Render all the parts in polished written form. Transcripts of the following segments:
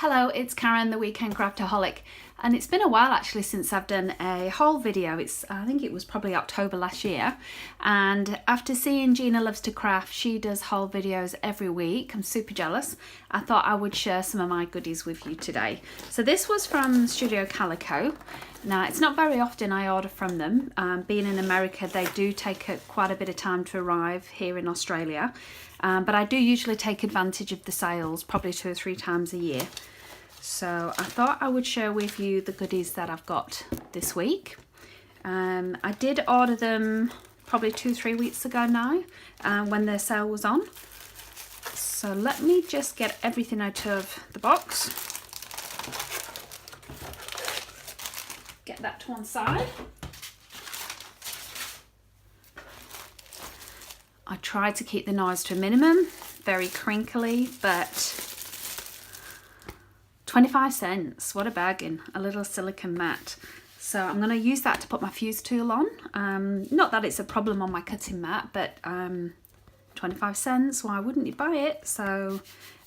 Hello, it's Karen, the Weekend Craftaholic, and it's been a while actually since I've done a haul video. I think it was probably October last year, and after seeing Gina Loves to Craft, she does haul videos every week. I'm super jealous. I thought I would share some of my goodies with you today. So this was from Studio Calico. Now, it's not very often I order from them. Being in America, they do take quite a bit of time to arrive here in Australia. But I do usually take advantage of the sales probably 2 or 3 times a year. So I thought I would share with you the goodies that I've got this week. I did order them probably 2 or 3 weeks ago now when their sale was on. So let me just get everything out of the box. Get that to one side. I try to keep the knives to a minimum, very crinkly, but 25 cents, what a bargain, a little silicone mat. So I'm going to use that to put my fuse tool on. Not that it's a problem on my cutting mat, but 25 cents, why wouldn't you buy it? So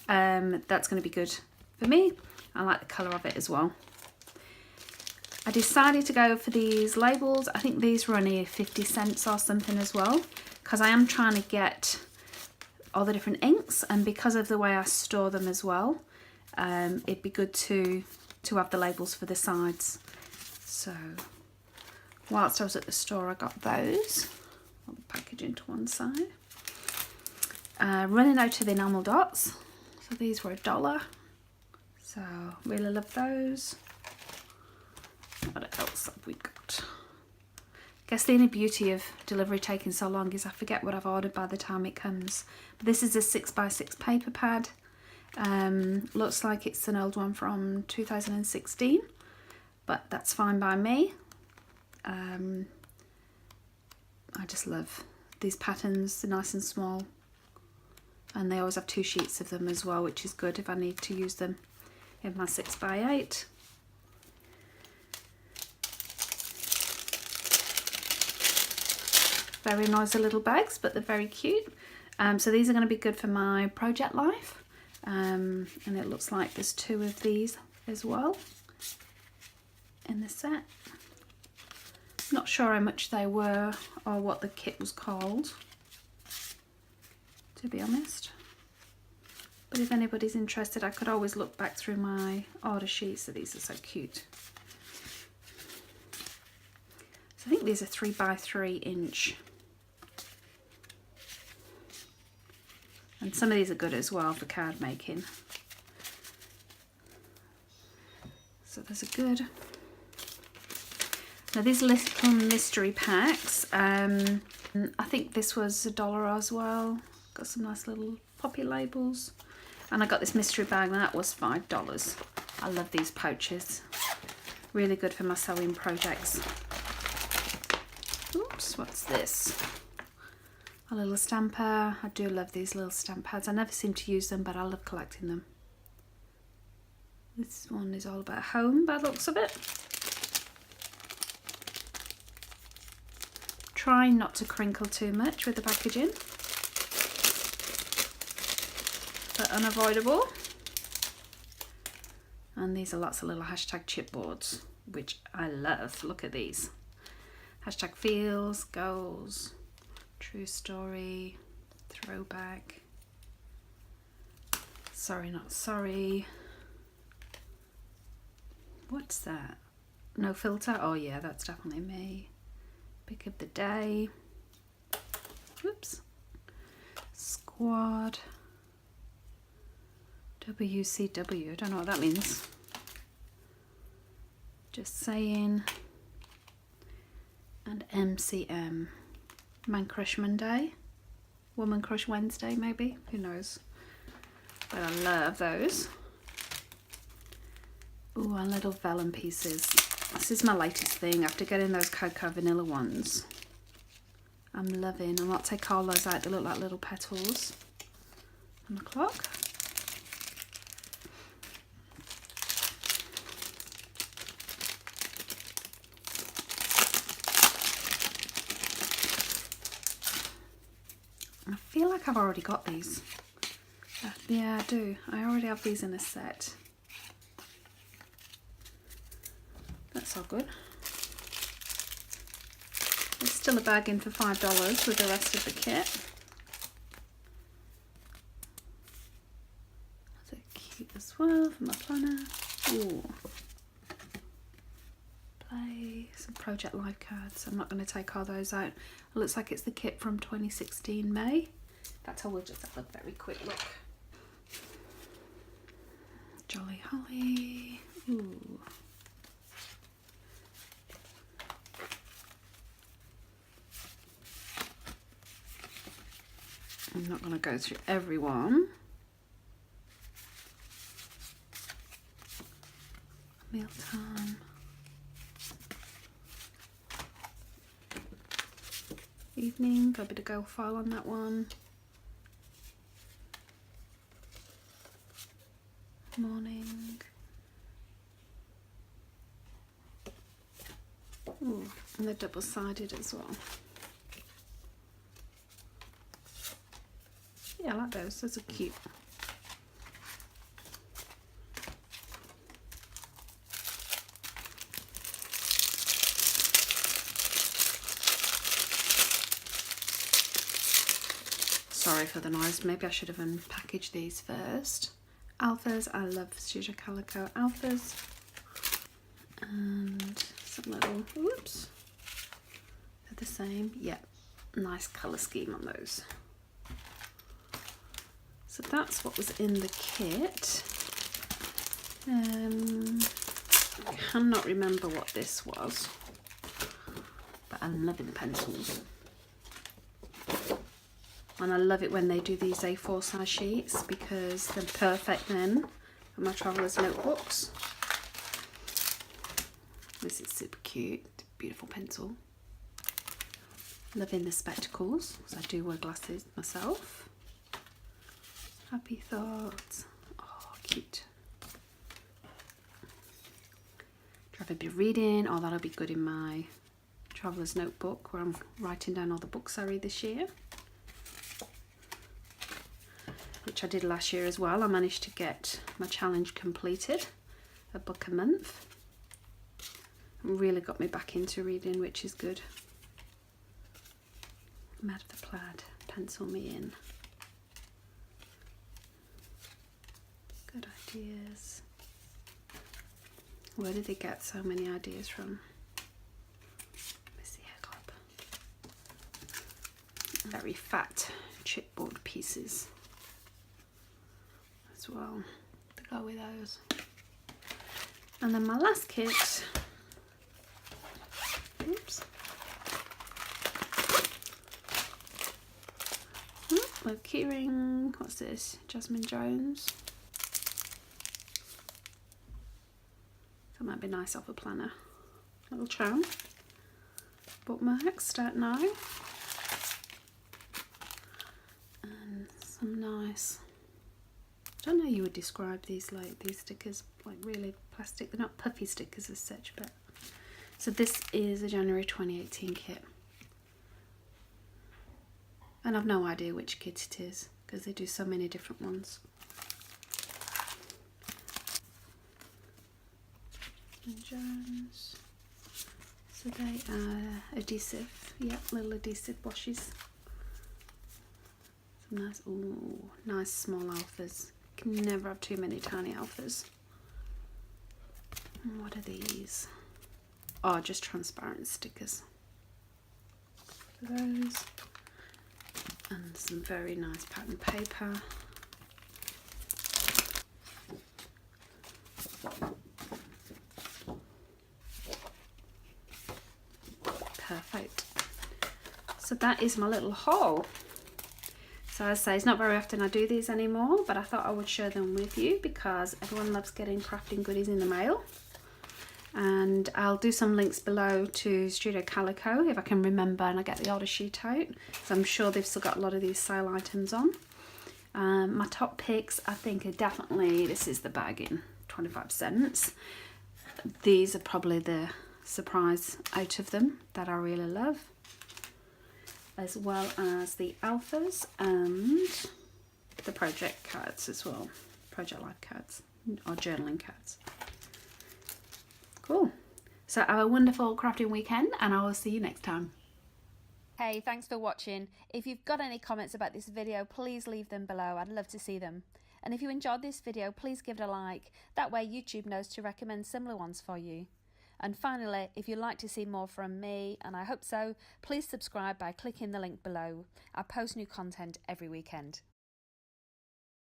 that's going to be good for me. I like the colour of it as well. I decided to go for these labels. I think these were only 50 cents or something as well, because I am trying to get all the different inks, and because of the way I store them as well, it'd be good to have the labels for the sides. So whilst I was at the store, I got those. I'll package into one side. Running out of the Enamel Dots. So these were $1. So really love those. What else have we got? I guess the only beauty of delivery taking so long is I forget what I've ordered by the time it comes. But this is a 6x6 paper pad. Looks like it's an old one from 2016, but that's fine by me. I just love these patterns. They're nice and small, and they always have 2 sheets of them as well, which is good if I need to use them in my 6x8. Very noisy little bags, but they're very cute. So these are going to be good for my project life. And it looks like there's 2 of these as well in the set. Not sure how much they were or what the kit was called, to be honest. But if anybody's interested, I could always look back through my order sheets. So these are so cute. So I think these are 3x3 inch. And some of these are good as well for card making. So there's a good. Now these little mystery packs, I think this was $1 as well. Got some nice little poppy labels. And I got this mystery bag, and that was $5. I love these pouches. Really good for my sewing projects. Oops, what's this? A little stamper. I do love these little stamp pads. I never seem to use them, but I love collecting them. This one is all about home by the looks of it. Try not to crinkle too much with the packaging, but unavoidable. And these are lots of little hashtag chipboards, which I love. Look at these. Hashtag feels, goals, true story, throwback, sorry not sorry. What's that? No filter? Oh yeah, that's definitely me. Pick of the day. Whoops. Squad. WCW. I don't know what that means. Just saying. And MCM. Man Crush Monday, Woman Crush Wednesday, maybe, who knows, but I love those. Ooh, and little vellum pieces. This is my latest thing after getting those cocoa vanilla ones. I'm loving, and I'll take all those out. They look like little petals on the clock. I feel like I've already got these. Yeah, I do. I already have these in a set. that's all good. There's still a bag in for $5 with the rest of the kit. That's cute as well for my planner. Ooh. Play some Project Life cards. I'm not going to take all those out. It looks like it's the kit from 2016 May. That's how we'll just have a very quick look. Jolly Holly. Ooh. I'm not going to go through everyone. Mealtime. Evening, got a bit of go file on that one. Morning. Ooh, and they're double-sided as well. Yeah, I like those. Those are cute. Sorry for the noise. Maybe I should have unpackaged these first. Alphas. I love Studio Calico alphas. And some little, whoops, they're the same. Yeah, nice colour scheme on those. So that's what was in the kit. I cannot remember what this was, but I'm loving the pencils. And I love it when they do these A4 size sheets because they're perfect then for my traveller's notebooks. This is super cute, beautiful pencil. Loving the spectacles, because I do wear glasses myself. Happy thoughts. Oh, cute. Do I have a bit of reading? Oh, that'll be good in my traveller's notebook where I'm writing down all the books I read this year. Which I did last year as well. I managed to get my challenge completed, a book a month. Really got me back into reading, which is good. Mad of the Plaid, pencil me in. Good ideas. Where did they get so many ideas from? Missy Hair Club. Very fat chipboard pieces as well to go with those. And then my last kit, oops, a keyring, what's this, Jasmine Jones. That might be nice off a planner. Little charm. Bookmarks, start now. And some nice, I don't know how you would describe these, like these stickers, like really plastic. They're not puffy stickers as such, but. So this is a January 2018 kit. And I've no idea which kit it is, because they do so many different ones. Jones. So they are adhesive, yeah, little adhesive washes. Some nice, ooh, nice small alphas. Can never have too many tiny alphas. And what are these? Oh, just transparent stickers. Those. And some very nice pattern paper. Perfect. So that is my little haul. So as I say, it's not very often I do these anymore, but I thought I would share them with you because everyone loves getting crafting goodies in the mail. And I'll do some links below to Studio Calico if I can remember and I get the order sheet out. So I'm sure they've still got a lot of these sale items on. My top picks, I think, are definitely, this is the bag in 25 cents. These are probably the surprise out of them that I really love, as well as the alphas and the project cards as well, project life cards or journaling cards. Cool. So have a wonderful crafting weekend, and I will see you next time. Hey, thanks for watching. If you've got any comments about this video, please leave them below. I'd love to see them. And if you enjoyed this video, please give it a like. That way YouTube knows to recommend similar ones for you. And finally, if you'd like to see more from me, and I hope so, please subscribe by clicking the link below. I post new content every weekend.